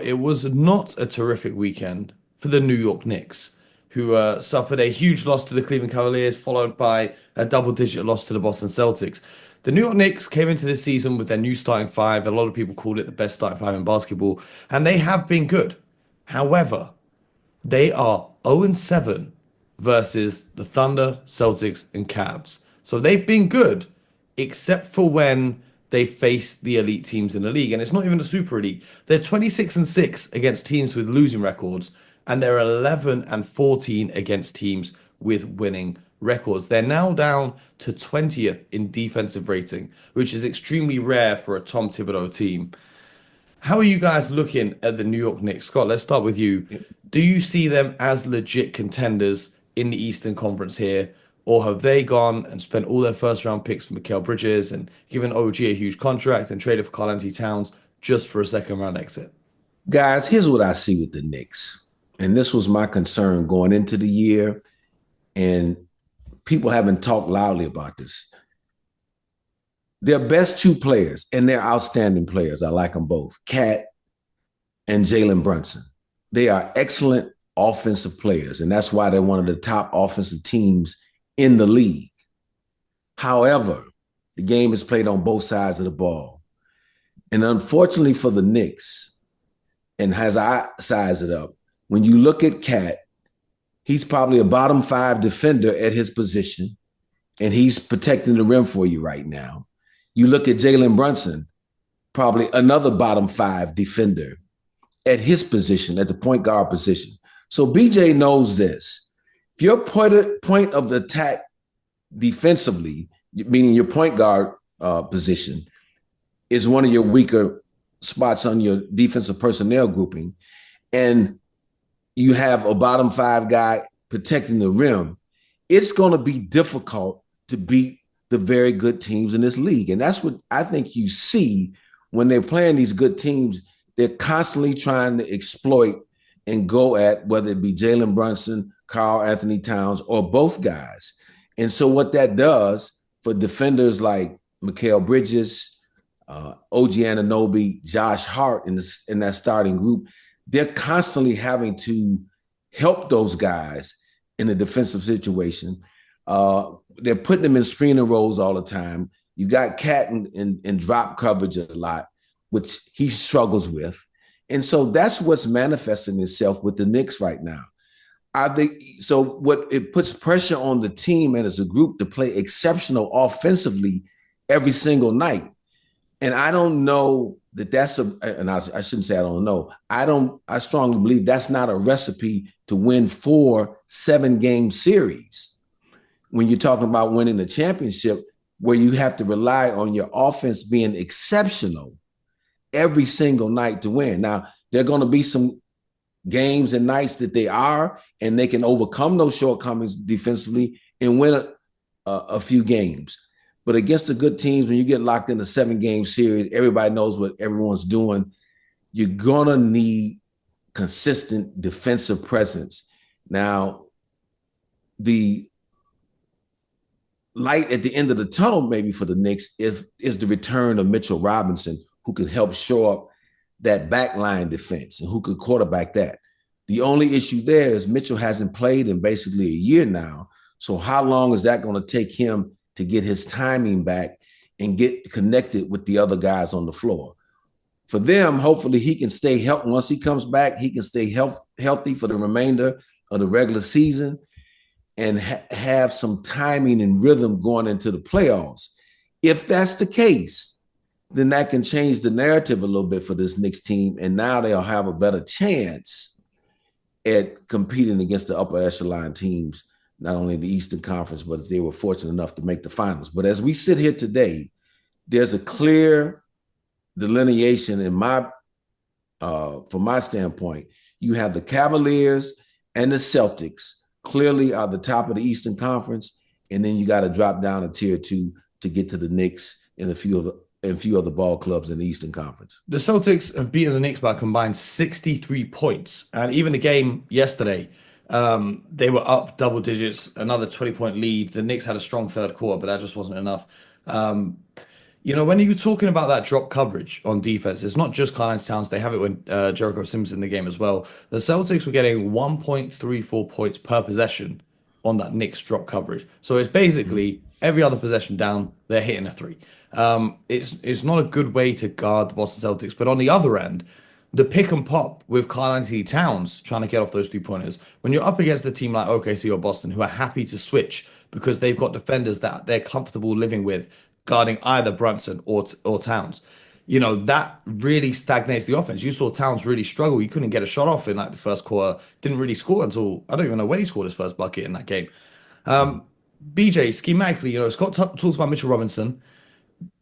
it was not a terrific weekend for the New York Knicks, who suffered a huge loss to the Cleveland Cavaliers, followed by a double-digit loss to the Boston Celtics. The New York Knicks came into this season with their new starting five. A lot of people called it the best starting five in basketball, and they have been good. However, they are 0-7 versus the Thunder, Celtics, and Cavs. So they've been good, except for when they face the elite teams in the league. And it's not even the super elite. They're 26-6 against teams with losing records, and they're 11-14 against teams with winning records. They're now down to 20th in defensive rating, which is extremely rare for a Tom Thibodeau team. How are you guys looking at the New York Knicks? Scott, let's start with you. Do you see them as legit contenders in the Eastern Conference here? Or have they gone and spent all their first round picks for Mikal Bridges and given OG a huge contract and traded for Karl-Anthony Towns just for a second round exit? Guys, here's what I see with the Knicks. And this was my concern going into the year. And people haven't talked loudly about this. Their best two players, and they're outstanding players. I like them both, Cat and Jalen Brunson. They are excellent offensive players, and that's why they're one of the top offensive teams in the league. However, the game is played on both sides of the ball. And unfortunately for the Knicks, and as I size it up, when you look at Cat, he's probably a bottom five defender at his position, and he's protecting the rim for you right now. You look at Jalen Brunson, probably another bottom five defender at his position, at the point guard position. So BJ knows this. If your point of the attack defensively, meaning your point guard position, is one of your weaker spots on your defensive personnel grouping, and you have a bottom five guy protecting the rim, it's going to be difficult to beat the very good teams in this league. And that's what I think you see when they're playing these good teams. They're constantly trying to exploit and go at whether it be Jalen Brunson, Karl-Anthony Towns, or both guys. And so what that does for defenders like Mikal Bridges, OG Anunoby, Josh Hart in that starting group, they're constantly having to help those guys in a defensive situation. They're putting them in screening roles all the time. You got Cat in drop coverage a lot, which he struggles with. And so that's what's manifesting itself with the Knicks right now. So what it puts pressure on the team and as a group to play exceptional offensively every single night. And I don't know and I shouldn't say I don't know. I strongly believe that's not a recipe to win 4 7-game series. When you're talking about winning the championship, where you have to rely on your offense being exceptional every single night to win. Now, there are going to be some games and nights that they are, and they can overcome those shortcomings defensively and win a few games. But against the good teams, when you get locked in a 7-game series, everybody knows what everyone's doing. You're going to need consistent defensive presence. Now, the light at the end of the tunnel, maybe for the Knicks, is the return of Mitchell Robinson, who can help shore up that backline defense and who could quarterback that. The only issue there is Mitchell hasn't played in basically a year now. So how long is that going to take him to get his timing back and get connected with the other guys on the floor? For them, hopefully he can stay healthy. Once he comes back, he can stay healthy for the remainder of the regular season and have some timing and rhythm going into the playoffs. If that's the case, then that can change the narrative a little bit for this Knicks team, and now they'll have a better chance at competing against the upper echelon teams, not only in the Eastern Conference, but as they were fortunate enough to make the finals. But as we sit here today, there's a clear delineation from my standpoint. You have the Cavaliers and the Celtics clearly are the top of the Eastern Conference, and then you got to drop down a tier 2 to get to the Knicks and a few other ball clubs in the Eastern Conference. The Celtics have beaten the Knicks by a combined 63 points. And even the game yesterday, they were up double digits, another 20-point lead. The Knicks had a strong third quarter, but that just wasn't enough. When you're talking about that drop coverage on defense, it's not just Karl-Anthony Towns. They have it when Jericho Sims in the game as well. The Celtics were getting 1.34 points per possession on that Knicks drop coverage. So it's Mhm. basically every other possession down, they're hitting a three. It's not a good way to guard the Boston Celtics. But on the other end, the pick and pop with Karl-Anthony Towns trying to get off those 3 pointers, when you're up against a team like OKC or Boston who are happy to switch because they've got defenders that they're comfortable living with guarding either Brunson or Towns. That really stagnates the offense. You saw Towns really struggle. He couldn't get a shot off in like the first quarter. Didn't really score until I don't even know when he scored his first bucket in that game. Mhm. BJ, schematically, Scott talks about Mitchell Robinson.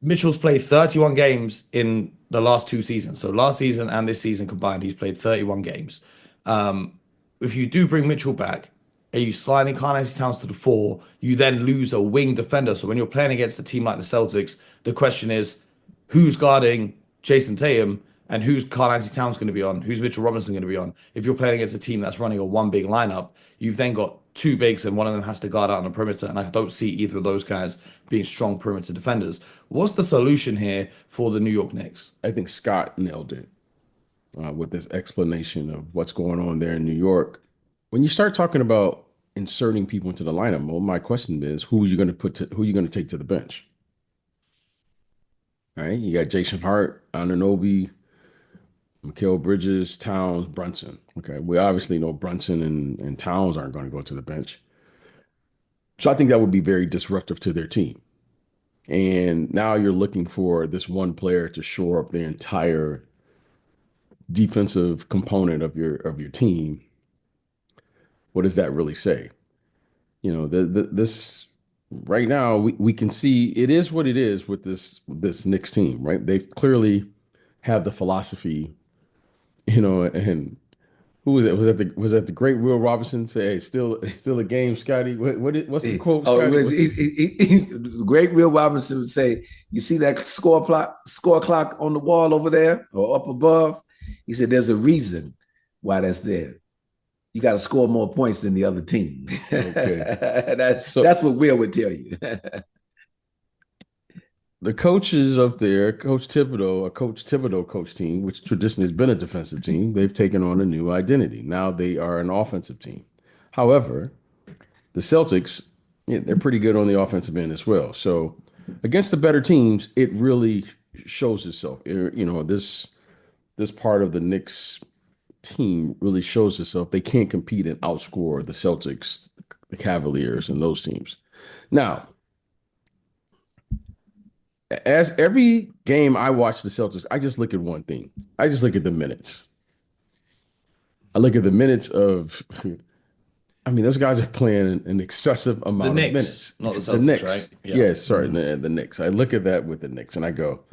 Mitchell's played 31 games in the last 2 seasons. So last season and this season combined, he's played 31 games. If you do bring Mitchell back, are you sliding Karl-Anthony Towns to the four? You then lose a wing defender. So when you're playing against a team like the Celtics, the question is who's guarding Jason Tatum and who's Karl-Anthony Towns going to be on? Who's Mitchell Robinson going to be on? If you're playing against a team that's running a one big lineup, you've then got two bigs and one of them has to guard out on the perimeter. And I don't see either of those guys being strong perimeter defenders. What's the solution here for the New York Knicks? I think Scott nailed it with this explanation of what's going on there in New York. When you start talking about inserting people into the lineup, well, my question is, who are you going to who are you going to take to the bench? All right, you got Jason Hart, Anunoby, Mikal Bridges, Towns, Brunson. Okay, we obviously know Brunson and Towns aren't going to go to the bench. So I think that would be very disruptive to their team. And now you're looking for this one player to shore up the entire defensive component of your team. What does that really say? This right now we can see it is what it is with this Knicks team, right? They've clearly have the philosophy, and who was it? Was that the great Will Robinson say, "Hey, it's still a game, Scotty"? What's the quote, Oh, it Scotty? was, he's the great Will Robinson would say, "You see that score clock on the wall over there or up above?" He said, "There's a reason why that's there. You got to score more points than the other team." Okay, That's so what Will would tell you. the coaches up there, Coach Thibodeau coach team, which traditionally has been a defensive team, they've taken on a new identity. Now they are an offensive team. However, the Celtics, yeah, they're pretty good on the offensive end as well. So against the better teams, it really shows itself. This part of the Knicks team really shows itself. They can't compete and outscore the Celtics, the Cavaliers, and those teams. Now, as every game I watch the Celtics, I just look at one thing. I just look at the minutes. I look at the minutes of, I mean, those guys are playing an excessive The amount of Knicks, minutes. not the The Celtics, right? Knicks. Yeah. Yes, sorry, the Knicks. I look at that with the Knicks and I go,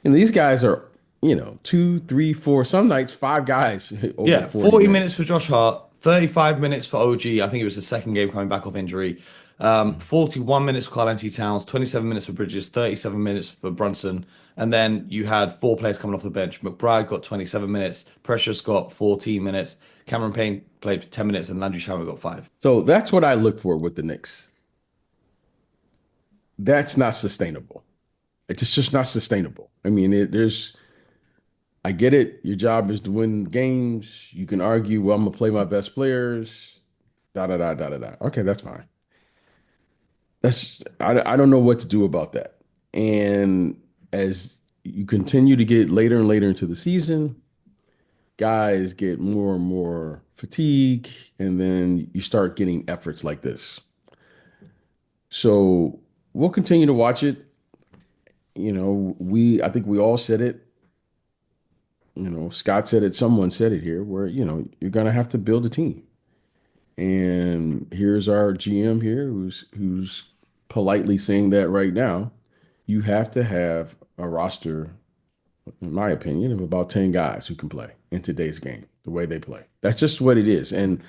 these guys are, 2, 3, 4, some nights, 5 guys over Yeah, 40 40 minutes for minutes. Josh Hart, 35 minutes for OG. I think it was his second game coming back off injury. 41 minutes for Karl-Anthony Towns, 27 minutes for Bridges, 37 minutes for Brunson. And then you had four players coming off the bench. McBride got 27 minutes, Precious got 14 minutes, Cameron Payne played 10 minutes, and Landry Shamet got five. So that's what I look for with the Knicks. That's not sustainable. It's just not sustainable. I mean, I get it. Your job is to win games. You can argue, well, I'm gonna play my best players. Da da da da da da. Okay, that's fine. I don't know what to do about that. And as you continue to get later and later into the season, guys get more and more fatigue, and then you start getting efforts like this. So we'll continue to watch it. I think we all said it. Scott said it, someone said it here, where, you're gonna have to build a team. And here's our GM here who's politely saying that right now. You have to have a roster, in my opinion, of about 10 guys who can play in today's game, the way they play. That's just what it is. And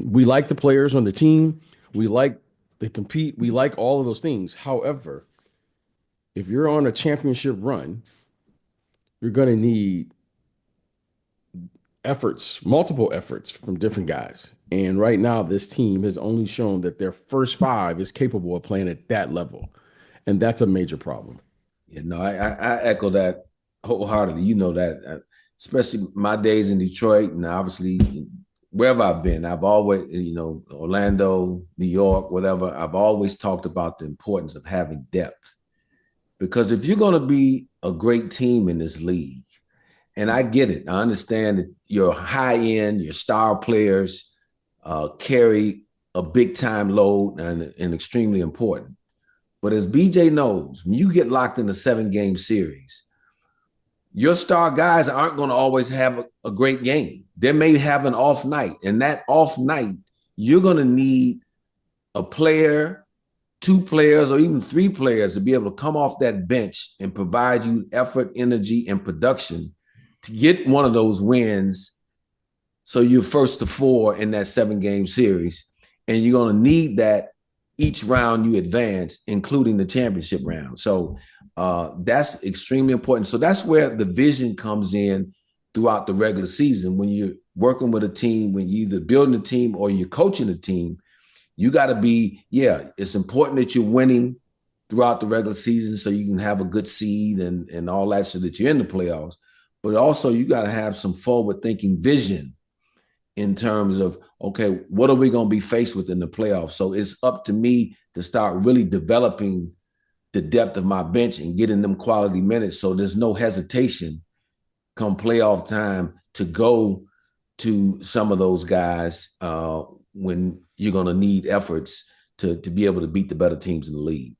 we like the players on the team. We like they compete. We like all of those things. However, if you're on a championship run, you're going to need efforts, multiple efforts from different guys. And right now, this team has only shown that their first five is capable of playing at that level. And that's a major problem. Yeah, no, I echo that wholeheartedly. You know that, especially my days in Detroit, and obviously wherever I've been, I've always, Orlando, New York, whatever. I've always talked about the importance of having depth, because if you're going to be a great team in this league, and I get it, I understand that your high end, your star players carry a big time load and extremely important. But as BJ knows, when you get locked in a 7-game series, your star guys aren't going to always have a great game. They may have an off night. And that off night, you're going to need a player, 2 players, or even 3 players to be able to come off that bench and provide you effort, energy, and production to get one of those wins. So you're first to 4 in that 7-game series. And you're going to need that each round you advance, including the championship round. So that's extremely important. So that's where the vision comes in throughout the regular season. When you're working with a team, when you're either building a team or you're coaching a team, you got to be, it's important that you're winning throughout the regular season so you can have a good seed and all that so that you're in the playoffs. But also you got to have some forward-thinking vision in terms of, okay, what are we going to be faced with in the playoffs? So it's up to me to start really developing the depth of my bench and getting them quality minutes so there's no hesitation come playoff time to go to some of those guys when you're going to need efforts to be able to beat the better teams in the league.